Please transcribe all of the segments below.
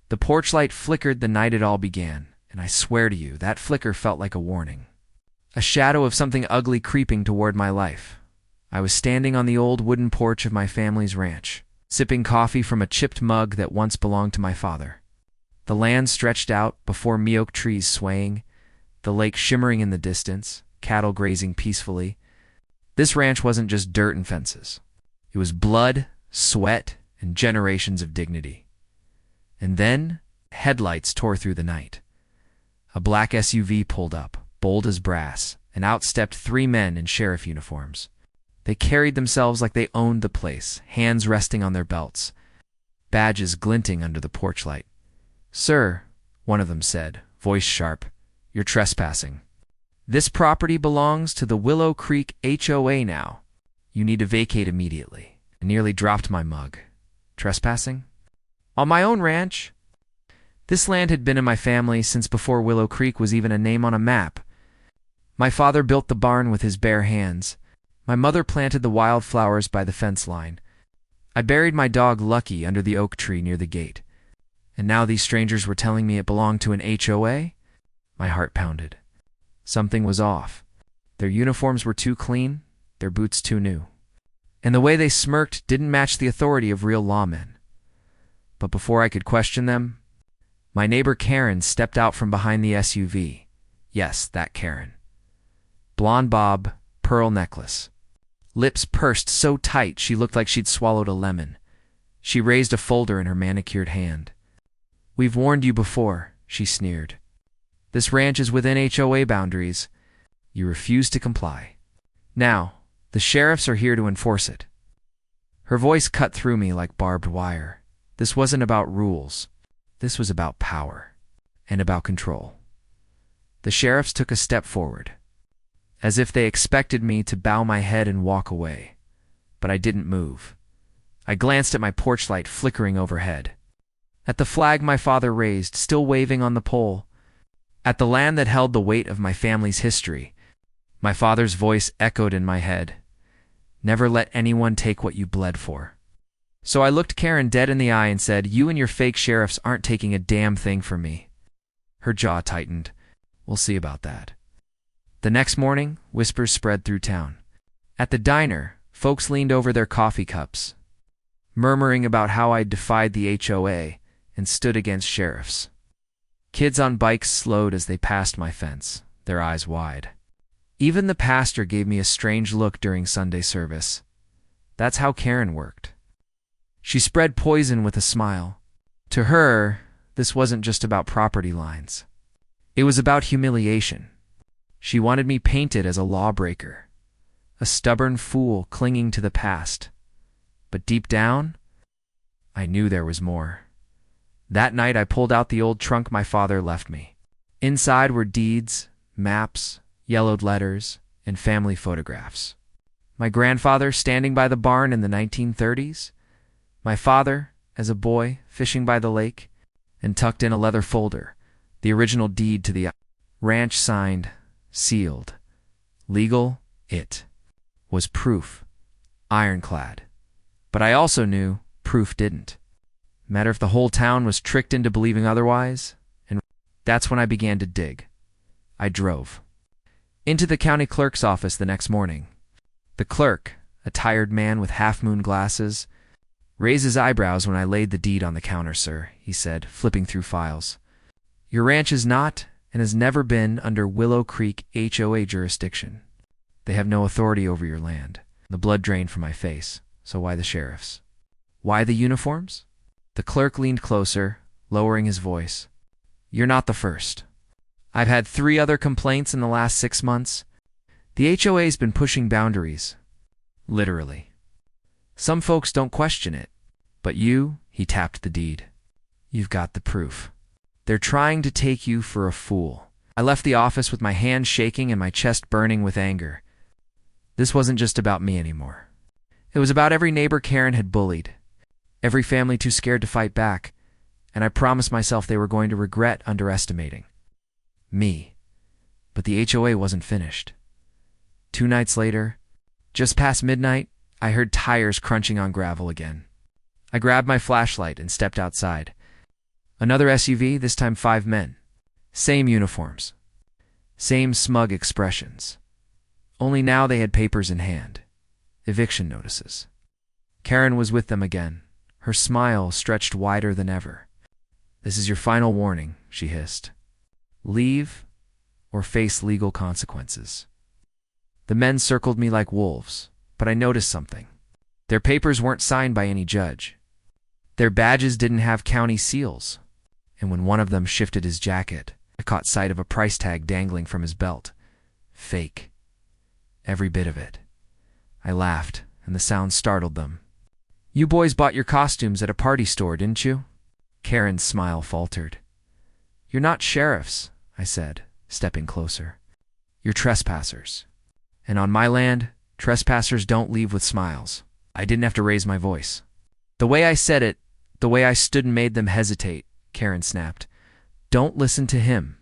The porch light flickered the night it all began, and I swear to you, that flicker felt like a warning. A shadow of something ugly creeping toward my life. I was standing on the old wooden porch of my family's ranch, sipping coffee from a chipped mug that once belonged to my father. The land stretched out before me, oak trees swaying, the lake shimmering in the distance, cattle grazing peacefully. This ranch wasn't just dirt and fences. It was blood, sweat, and generations of dignity. And then, headlights tore through the night. A black SUV pulled up, bold as brass, and out stepped 3 men in sheriff uniforms. They carried themselves like they owned the place, hands resting on their belts, badges glinting under the porch light. "Sir," one of them said, voice sharp, "you're trespassing. This property belongs to the Willow Creek HOA now. You need to vacate immediately." I nearly dropped my mug. Trespassing? On my own ranch? This land had been in my family since before Willow Creek was even a name on a map. My father built the barn with his bare hands. My mother planted the wildflowers by the fence line. I buried my dog Lucky under the oak tree near the gate. And now these strangers were telling me it belonged to an HOA? My heart pounded. Something was off. Their uniforms were too clean, their boots too new. And the way they smirked didn't match the authority of real lawmen. But before I could question them, my neighbor Karen stepped out from behind the SUV. Yes, that Karen. Blonde bob, pearl necklace. Lips pursed so tight she looked like she'd swallowed a lemon. She raised a folder in her manicured hand. "We've warned you before," she sneered. "This ranch is within HOA boundaries. You refuse to comply. Now, the sheriffs are here to enforce it." Her voice cut through me like barbed wire. This wasn't about rules. This was about power and about control. The sheriffs took a step forward, as if they expected me to bow my head and walk away. But I didn't move. I glanced at my porch light flickering overhead, at the flag my father raised, still waving on the pole, at the land that held the weight of my family's history. My father's voice echoed in my head. "Never let anyone take what you bled for." So I looked Karen dead in the eye and said, "You and your fake sheriffs aren't taking a damn thing from me." Her jaw tightened. "We'll see about that." The next morning, whispers spread through town. At the diner, folks leaned over their coffee cups, murmuring about how I'd defied the HOA and stood against sheriffs. Kids on bikes slowed as they passed my fence, their eyes wide. Even the pastor gave me a strange look during Sunday service. That's how Karen worked. She spread poison with a smile. To her, this wasn't just about property lines. It was about humiliation. She wanted me painted as a lawbreaker, a stubborn fool clinging to the past. But deep down, I knew there was more. That night I pulled out the old trunk my father left me. Inside were deeds, maps, yellowed letters, and family photographs. My grandfather standing by the barn in the 1930s, my father, as a boy, fishing by the lake, and tucked in a leather folder, the original deed to the ranch, signed, sealed. Legal, it was proof, ironclad. But I also knew proof didn't matter if the whole town was tricked into believing otherwise, and that's when I began to dig. I drove into the county clerk's office the next morning. The clerk, a tired man with half-moon glasses, raised his eyebrows when I laid the deed on the counter. "Sir," he said, flipping through files, "your ranch is not and has never been under Willow Creek HOA jurisdiction. They have no authority over your land." The blood drained from my face. So why the sheriffs? Why the uniforms? The clerk leaned closer, lowering his voice. "You're not the first. I've had 3 other complaints in the last 6 months. The HOA's been pushing boundaries. Literally. Some folks don't question it. But you," he tapped the deed, "you've got the proof. They're trying to take you for a fool." I left the office with my hands shaking and my chest burning with anger. This wasn't just about me anymore. It was about every neighbor Karen had bullied, every family too scared to fight back, and I promised myself they were going to regret underestimating me. But the HOA wasn't finished. 2 nights later, just past midnight, I heard tires crunching on gravel again. I grabbed my flashlight and stepped outside. Another SUV, this time 5 men. Same uniforms. Same smug expressions. Only now they had papers in hand. Eviction notices. Karen was with them again, her smile stretched wider than ever. "This is your final warning," she hissed. "Leave or face legal consequences." The men circled me like wolves, but I noticed something. Their papers weren't signed by any judge. Their badges didn't have county seals. And when one of them shifted his jacket, I caught sight of a price tag dangling from his belt. Fake. Every bit of it. I laughed, and the sound startled them. "You boys bought your costumes at a party store, didn't you?" Karen's smile faltered. "You're not sheriffs," I said, stepping closer. "You're trespassers. And on my land, trespassers don't leave with smiles." I didn't have to raise my voice. The way I said it, the way I stood and made them hesitate, Karen snapped. "Don't listen to him.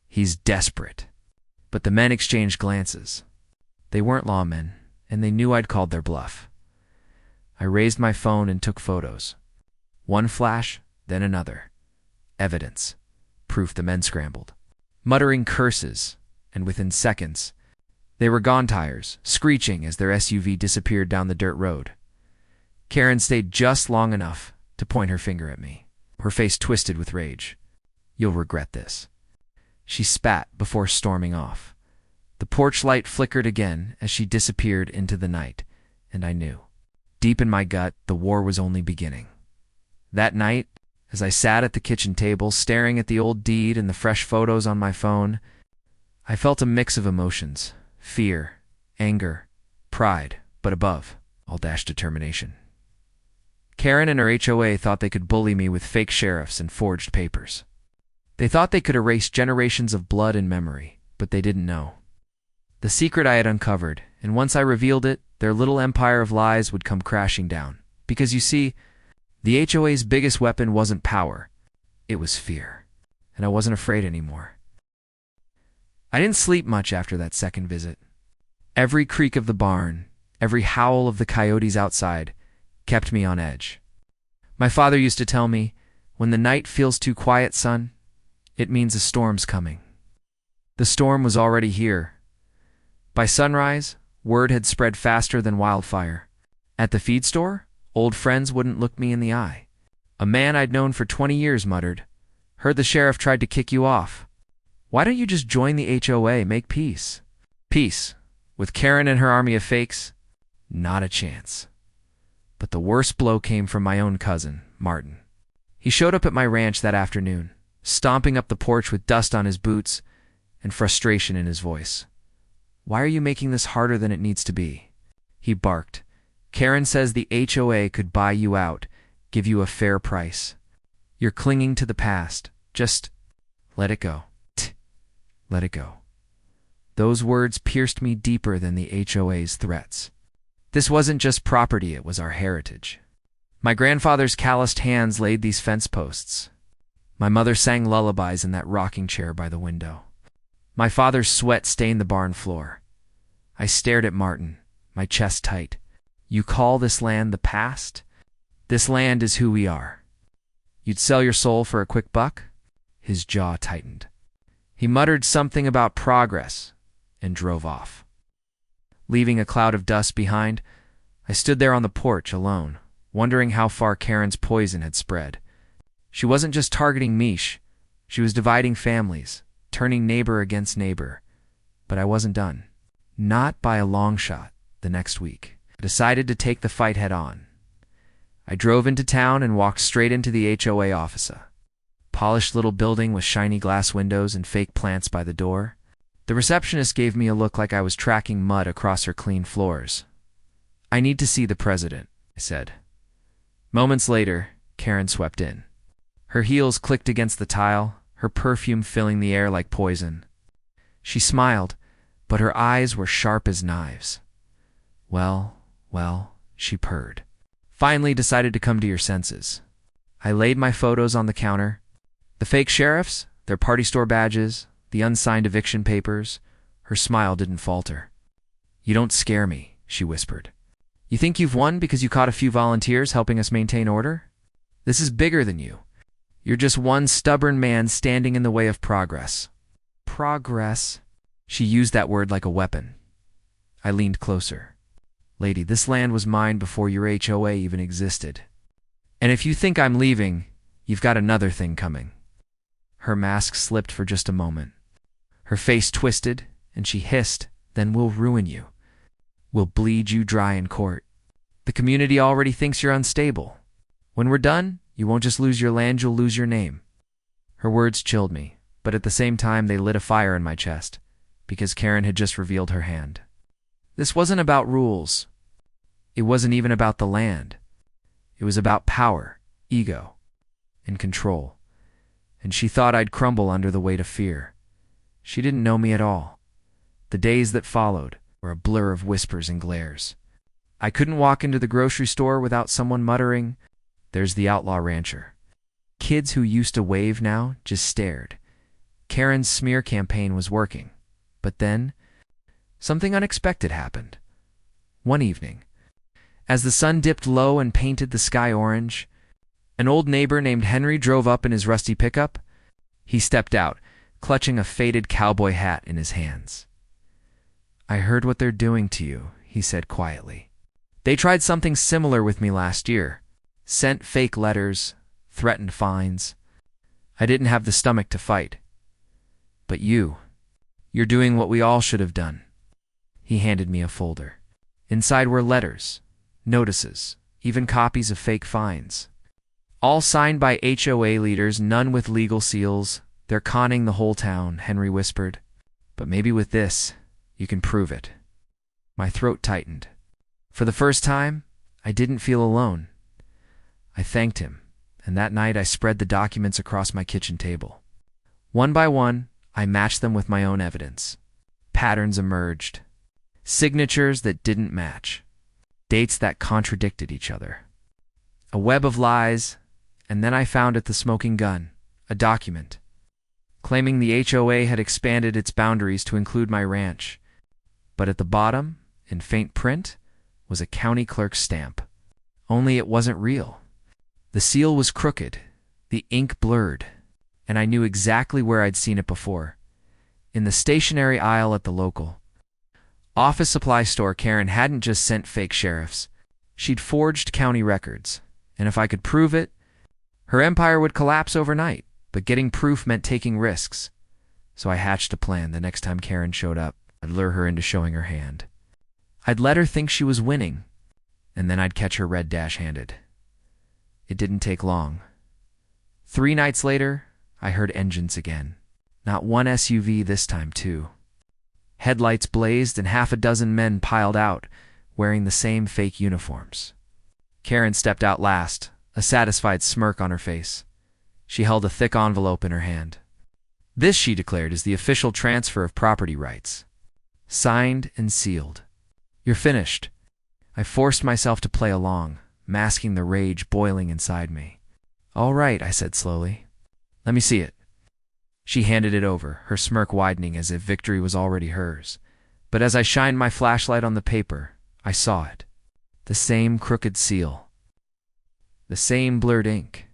He's desperate." But the men exchanged glances. They weren't lawmen, and they knew I'd called their bluff. I raised my phone and took photos. One flash, then another. Evidence. Proof the men scrambled. Muttering curses, and within seconds, they were gone tires, screeching as their SUV disappeared down the dirt road. Karen stayed just long enough to point her finger at me, her face twisted with rage. "You'll regret this." She spat before storming off. The porch light flickered again as she disappeared into the night, and I knew. Deep in my gut, the war was only beginning. That night, as I sat at the kitchen table staring at the old deed and the fresh photos on my phone, I felt a mix of emotions: fear, anger, pride, but above all, determination. Karen and her HOA thought they could bully me with fake sheriffs and forged papers. They thought they could erase generations of blood and memory, but they didn't know. The secret I had uncovered, and once I revealed it, their little empire of lies would come crashing down. Because you see, the HOA's biggest weapon wasn't power, it was fear. And I wasn't afraid anymore. I didn't sleep much after that second visit. Every creak of the barn, every howl of the coyotes outside, kept me on edge. My father used to tell me, "When the night feels too quiet, son, it means a storm's coming." The storm was already here. By sunrise, word had spread faster than wildfire. At the feed store, old friends wouldn't look me in the eye. A man I'd known for 20 years muttered, "Heard the sheriff tried to kick you off. Why don't you just join the HOA, make peace?" Peace, with Karen and her army of fakes? Not a chance. But the worst blow came from my own cousin, Martin. He showed up at my ranch that afternoon, stomping up the porch with dust on his boots and frustration in his voice. "Why are you making this harder than it needs to be?" He barked. "Karen says the HOA could buy you out, give you a fair price. You're clinging to the past. Just let it go. Let it go." Those words pierced me deeper than the HOA's threats. This wasn't just property, it was our heritage. My grandfather's calloused hands laid these fence posts. My mother sang lullabies in that rocking chair by the window. My father's sweat stained the barn floor. I stared at Martin, my chest tight. "You call this land the past? This land is who we are. You'd sell your soul for a quick buck?" His jaw tightened. He muttered something about progress and drove off. Leaving a cloud of dust behind, I stood there on the porch alone, wondering how far Karen's poison had spread. She wasn't just targeting Mish, she was dividing families, turning neighbor against neighbor. But I wasn't done. Not by a long shot. The next week, I decided to take the fight head on. I drove into town and walked straight into the HOA office. Polished little building with shiny glass windows and fake plants by the door. The receptionist gave me a look like I was tracking mud across her clean floors. "I need to see the president," I said. Moments later, Karen swept in. Her heels clicked against the tile, her perfume filling the air like poison. She smiled, but her eyes were sharp as knives. Well, she purred. "Finally decided to come to your senses." I laid my photos on the counter. The fake sheriffs, their party store badges, the unsigned eviction papers. Her smile didn't falter. "You don't scare me," she whispered. "You think you've won because you caught a few volunteers helping us maintain order? This is bigger than you. You're just one stubborn man standing in the way of progress. Progress? She used that word like a weapon. I leaned closer. Lady, this land was mine before your HOA even existed. And if you think I'm leaving, you've got another thing coming. Her mask slipped for just a moment. Her face twisted, and she hissed, "Then we'll ruin you. We'll bleed you dry in court. The community already thinks you're unstable. When we're done, you won't just lose your land, you'll lose your name." Her words chilled me, but at the same time they lit a fire in my chest, because Karen had just revealed her hand. This wasn't about rules. It wasn't even about the land. It was about power, ego, and control. And she thought I'd crumble under the weight of fear. She didn't know me at all. The days that followed were a blur of whispers and glares. I couldn't walk into the grocery store without someone muttering, "There's the outlaw rancher." Kids who used to wave now just stared. Karen's smear campaign was working. But then, something unexpected happened. One evening, as the sun dipped low and painted the sky orange, an old neighbor named Henry drove up in his rusty pickup. He stepped out, clutching a faded cowboy hat in his hands. "I heard what they're doing to you," he said quietly. "They tried something similar with me last year. Sent fake letters, threatened fines. I didn't have the stomach to fight. But you're doing what we all should have done." He handed me a folder. Inside were letters, notices, even copies of fake fines. All signed by HOA leaders, none with legal seals. "They're conning the whole town," Henry whispered. "But maybe with this, you can prove it." My throat tightened. For the first time, I didn't feel alone. I thanked him, and that night I spread the documents across my kitchen table. One by one, I matched them with my own evidence. Patterns emerged. Signatures that didn't match. Dates that contradicted each other. A web of lies, and then I found it the smoking gun, a document, claiming the HOA had expanded its boundaries to include my ranch. But at the bottom, in faint print, was a county clerk's stamp. Only it wasn't real. The seal was crooked, the ink blurred, and I knew exactly where I'd seen it before. In the stationery aisle at the local office supply store. Karen hadn't just sent fake sheriffs. She'd forged county records, and if I could prove it, her empire would collapse overnight. But getting proof meant taking risks. So I hatched a plan. The next time Karen showed up, I'd lure her into showing her hand. I'd let her think she was winning, and then I'd catch her red-handed. It didn't take long. 3 nights later, I heard engines again. Not one SUV this time, too. Headlights blazed and half a dozen men piled out, wearing the same fake uniforms. Karen stepped out last, a satisfied smirk on her face. She held a thick envelope in her hand. "This," she declared, "is the official transfer of property rights. Signed and sealed. You're finished." I forced myself to play along, masking the rage boiling inside me. "All right," I said slowly. "Let me see it." She handed it over, her smirk widening as if victory was already hers. But as I shined my flashlight on the paper, I saw it. The same crooked seal. The same blurred ink.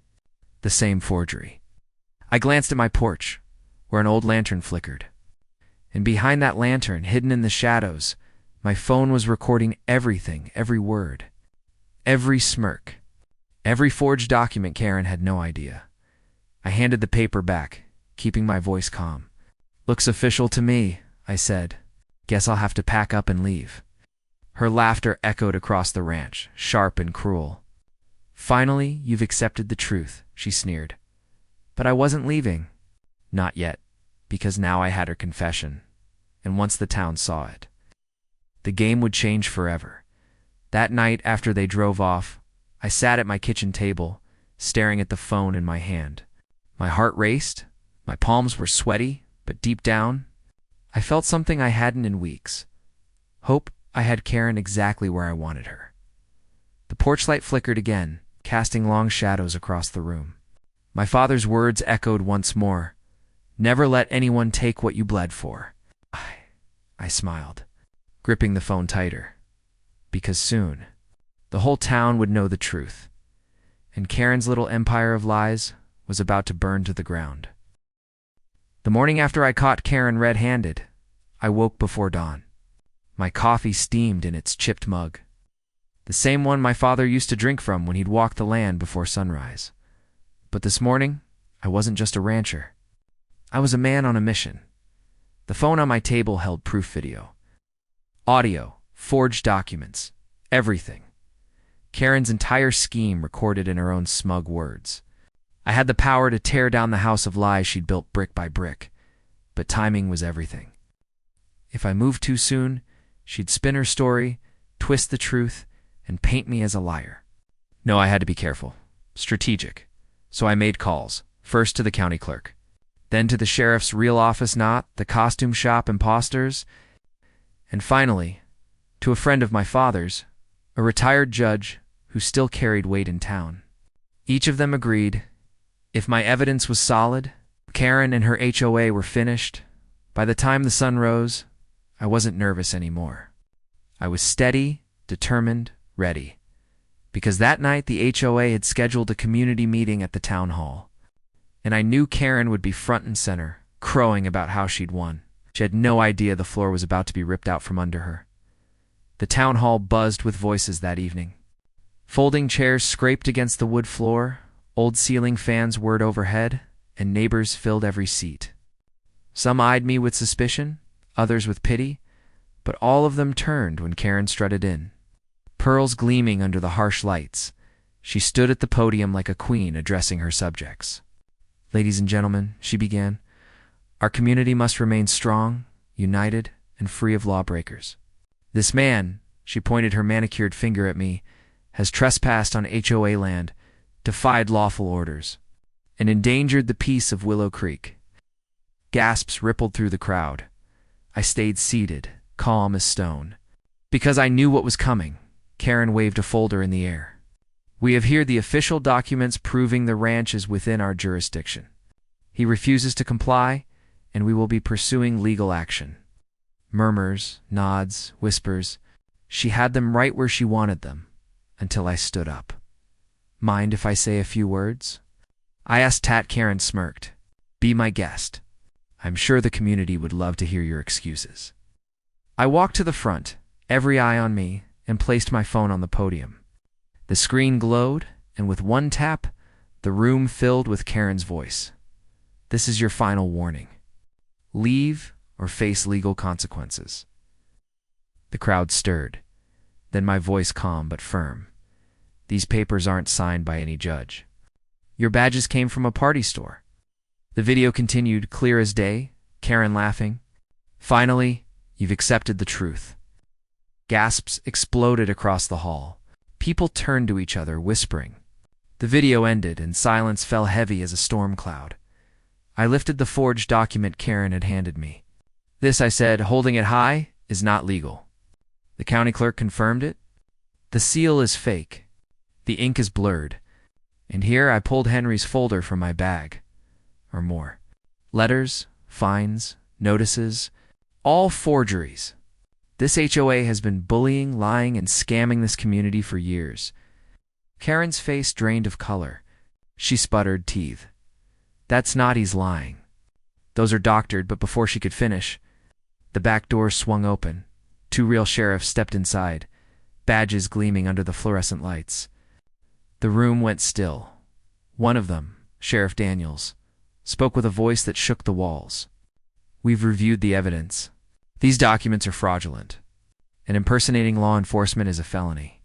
The same forgery. I glanced at my porch, where an old lantern flickered. And behind that lantern, hidden in the shadows, my phone was recording everything, every word, every smirk, every forged document. Karen had no idea. I handed the paper back, keeping my voice calm. "Looks official to me," I said. "Guess I'll have to pack up and leave." Her laughter echoed across the ranch, sharp and cruel. "Finally, you've accepted the truth," she sneered. But I wasn't leaving. Not yet, because now I had her confession. And once the town saw it, the game would change forever. That night, after they drove off, I sat at my kitchen table, staring at the phone in my hand. My heart raced. My palms were sweaty, but deep down, I felt something I hadn't in weeks. Hope I had Karen exactly where I wanted her. The porch light flickered again, casting long shadows across the room. My father's words echoed once more. "Never let anyone take what you bled for." I smiled, gripping the phone tighter. Because soon, the whole town would know the truth. And Karen's little empire of lies was about to burn to the ground. The morning after I caught Karen red-handed, I woke before dawn. My coffee steamed in its chipped mug, the same one my father used to drink from when he'd walk the land before sunrise. But this morning, I wasn't just a rancher. I was a man on a mission. The phone on my table held proof video. Audio, forged documents, everything. Karen's entire scheme recorded in her own smug words. I had the power to tear down the house of lies she'd built brick by brick, but timing was everything. If I moved too soon, she'd spin her story, twist the truth, and paint me as a liar. No, I had to be careful, strategic. So I made calls, first to the county clerk, then to the sheriff's real office, not the costume shop imposters, and finally, to a friend of my father's, a retired judge who still carried weight in town. Each of them agreed, if my evidence was solid, Karen and her HOA were finished, by the time the sun rose, I wasn't nervous anymore. I was steady, determined, ready. Because that night the HOA had scheduled a community meeting at the town hall. And I knew Karen would be front and center, crowing about how she'd won. She had no idea the floor was about to be ripped out from under her. The town hall buzzed with voices that evening. Folding chairs scraped against the wood floor, old ceiling fans whirred overhead, and neighbors filled every seat. Some eyed me with suspicion, others with pity, but all of them turned when Karen strutted in. Pearls gleaming under the harsh lights, she stood at the podium like a queen addressing her subjects. Ladies and gentlemen, she began, our community must remain strong, united, and free of lawbreakers. This man, she pointed her manicured finger at me, has trespassed on HOA land, defied lawful orders, and endangered the peace of Willow Creek. Gasps rippled through the crowd. I stayed seated, calm as stone. Because I knew what was coming, Karen waved a folder in the air. We have here the official documents proving the ranch is within our jurisdiction. He refuses to comply, and we will be pursuing legal action. Murmurs, nods, whispers. She had them right where she wanted them, until I stood up. Mind if I say a few words? I asked Tat. Karen smirked. Be my guest. I'm sure the community would love to hear your excuses. I walked to the front, every eye on me, and placed my phone on the podium. The screen glowed, and with one tap, the room filled with Karen's voice. This is your final warning. Leave or face legal consequences. The crowd stirred. Then my voice calm but firm. These papers aren't signed by any judge. Your badges came from a party store. The video continued, clear as day, Karen laughing. Finally, you've accepted the truth. Gasps exploded across the hall. People turned to each other, whispering. The video ended, and silence fell heavy as a storm cloud. I lifted the forged document Karen had handed me. This, I said, holding it high, is not legal. The county clerk confirmed it. The seal is fake. The ink is blurred. And here I pulled Henry's folder from my bag. Or more. Letters, fines, notices, all forgeries. This HOA has been bullying, lying, and scamming this community for years. Karen's face drained of color. She sputtered teeth. That's not he's lying. Those are doctored, but before she could finish, the back door swung open. 2 real sheriffs stepped inside, badges gleaming under the fluorescent lights. The room went still. One of them, Sheriff Daniels, spoke with a voice that shook the walls. We've reviewed the evidence. These documents are fraudulent, and impersonating law enforcement is a felony.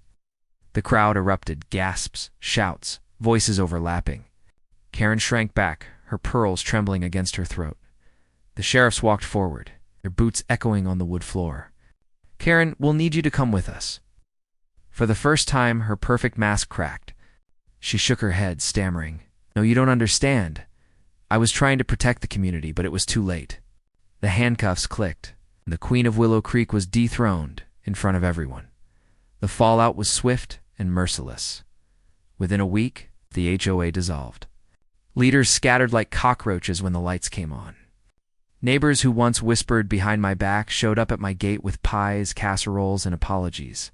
The crowd erupted, gasps, shouts, voices overlapping. Karen shrank back, her pearls trembling against her throat. The sheriffs walked forward, their boots echoing on the wood floor. Karen, we'll need you to come with us. For the first time, her perfect mask cracked. She shook her head, stammering. No, you don't understand. I was trying to protect the community, but it was too late. The handcuffs clicked. The Queen of Willow Creek was dethroned in front of everyone. The fallout was swift and merciless. Within a week, the HOA dissolved. Leaders scattered like cockroaches when the lights came on. Neighbors who once whispered behind my back showed up at my gate with pies, casseroles, and apologies.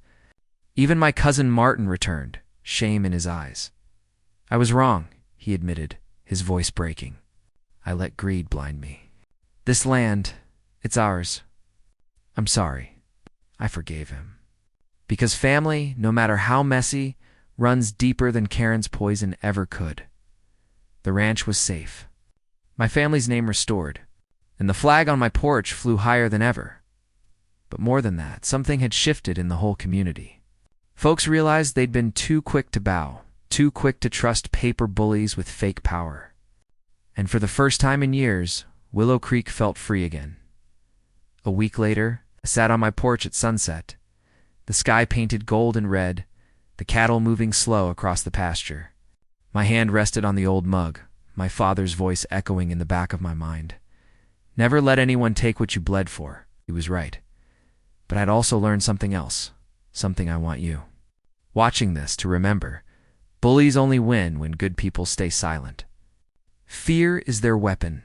Even my cousin Martin returned, shame in his eyes. I was wrong, he admitted, his voice breaking. I let greed blind me. This land, it's ours. I'm sorry. I forgave him. Because family, no matter how messy, runs deeper than Karen's poison ever could. The ranch was safe. My family's name restored, and the flag on my porch flew higher than ever. But more than that, something had shifted in the whole community. Folks realized they'd been too quick to bow, too quick to trust paper bullies with fake power. And for the first time in years, Willow Creek felt free again. A week later, I sat on my porch at sunset, the sky painted gold and red, the cattle moving slow across the pasture. My hand rested on the old mug, my father's voice echoing in the back of my mind. Never let anyone take what you bled for. He was right. But I'd also learned something else, something I want you, watching this, to remember. Bullies only win when good people stay silent. Fear is their weapon,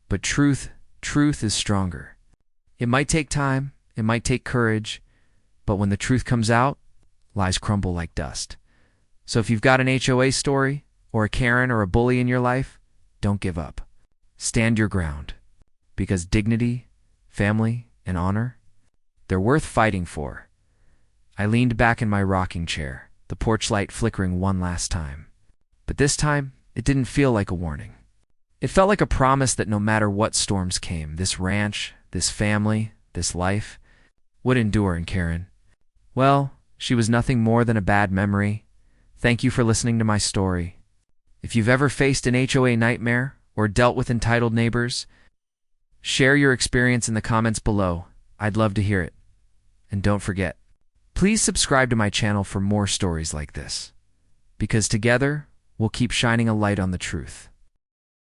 but truth is stronger. It might take time, it might take courage, but when the truth comes out, lies crumble like dust. So if you've got an HOA story, or a Karen or a bully in your life, don't give up. Stand your ground. Because dignity, family, and honor, they're worth fighting for. I leaned back in my rocking chair, the porch light flickering one last time. But this time, it didn't feel like a warning. It felt like a promise that no matter what storms came, this ranch, this family, this life, would endure. And Karen, well, she was nothing more than a bad memory. Thank you for listening to my story. If you've ever faced an HOA nightmare or dealt with entitled neighbors, share your experience in the comments below. I'd love to hear it. And don't forget, please subscribe to my channel for more stories like this, because together we'll keep shining a light on the truth.